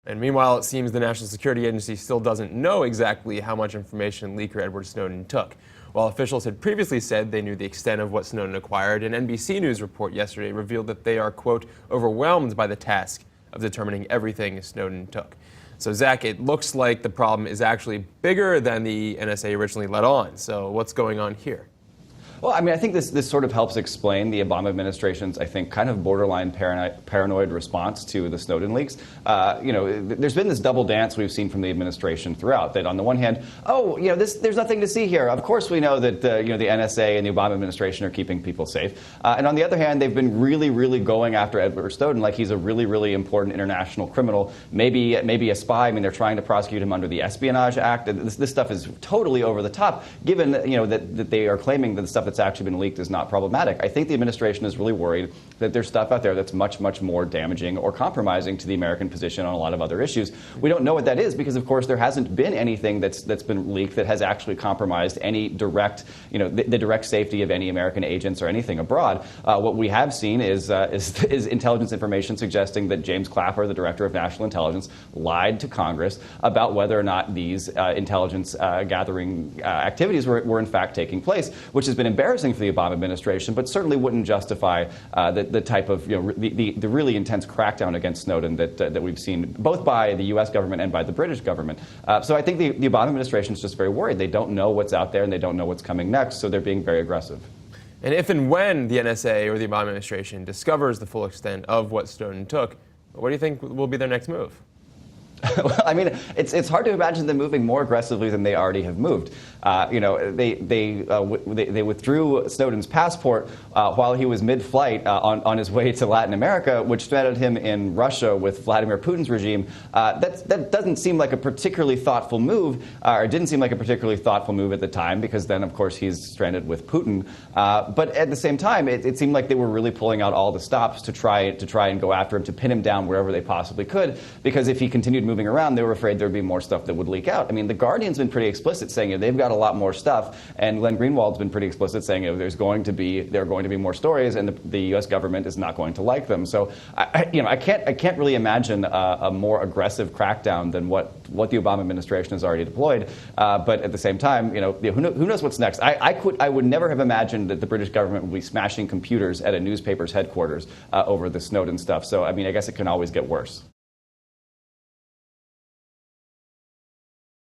And meanwhile, it seems the National Security Agency still doesn't know exactly how much information leaker Edward Snowden took. While officials had previously said they knew the extent of what Snowden acquired, an NBC News report yesterday revealed that they are, quote, overwhelmed by the task of determining everything Snowden took. So, Zach, it looks like the problem is actually bigger than the NSA originally let on. So what's going on here? Well, I mean, I think this sort of helps explain the Obama administration's, I think, kind of borderline paranoid response to the Snowden leaks. There's been this double dance we've seen from the administration throughout. That on the one hand, there's nothing to see here. Of course, we know that the NSA and the Obama administration are keeping people safe. And on the other hand, they've been really, really going after Edward Snowden like he's a really, really important international criminal, maybe a spy. I mean, they're trying to prosecute him under the Espionage Act. This stuff is totally over the top, given that they are claiming that the stuff that's actually been leaked is not problematic. I think the administration is really worried that there's stuff out there that's much, much more damaging or compromising to the American position on a lot of other issues. We don't know what that is because, of course, there hasn't been anything that's been leaked that has actually compromised any direct, the direct safety of any American agents or anything abroad. What we have seen is intelligence information suggesting that James Clapper, the director of national intelligence, lied to Congress about whether or not these intelligence gathering activities were in fact taking place, which has been embarrassing for the Obama administration, but certainly wouldn't justify the type of the really intense crackdown against Snowden that we've seen both by the U.S. government and by the British government. So I think the Obama administration is just very worried. They don't know what's out there and they don't know what's coming next, so they're being very aggressive. And if and when the NSA or the Obama administration discovers the full extent of what Snowden took, what do you think will be their next move? Well, I mean, it's hard to imagine them moving more aggressively than they already have moved. They withdrew Snowden's passport while he was mid-flight on his way to Latin America, which stranded him in Russia with Vladimir Putin's regime. That doesn't seem like a particularly thoughtful move, or didn't seem like a particularly thoughtful move at the time, because then, of course, he's stranded with Putin. But at the same time, it seemed like they were really pulling out all the stops to try and go after him, to pin him down wherever they possibly could, because if he continued moving around, they were afraid there would be more stuff that would leak out. I mean, The Guardian's been pretty explicit saying they've got a lot more stuff, and Glenn Greenwald's been pretty explicit saying there are going to be more stories, and the U.S. government is not going to like them. So, I can't really imagine a more aggressive crackdown than what the Obama administration has already deployed. But at the same time, who knows what's next? I would never have imagined that the British government would be smashing computers at a newspaper's headquarters over the Snowden stuff. So, I mean, I guess it can always get worse.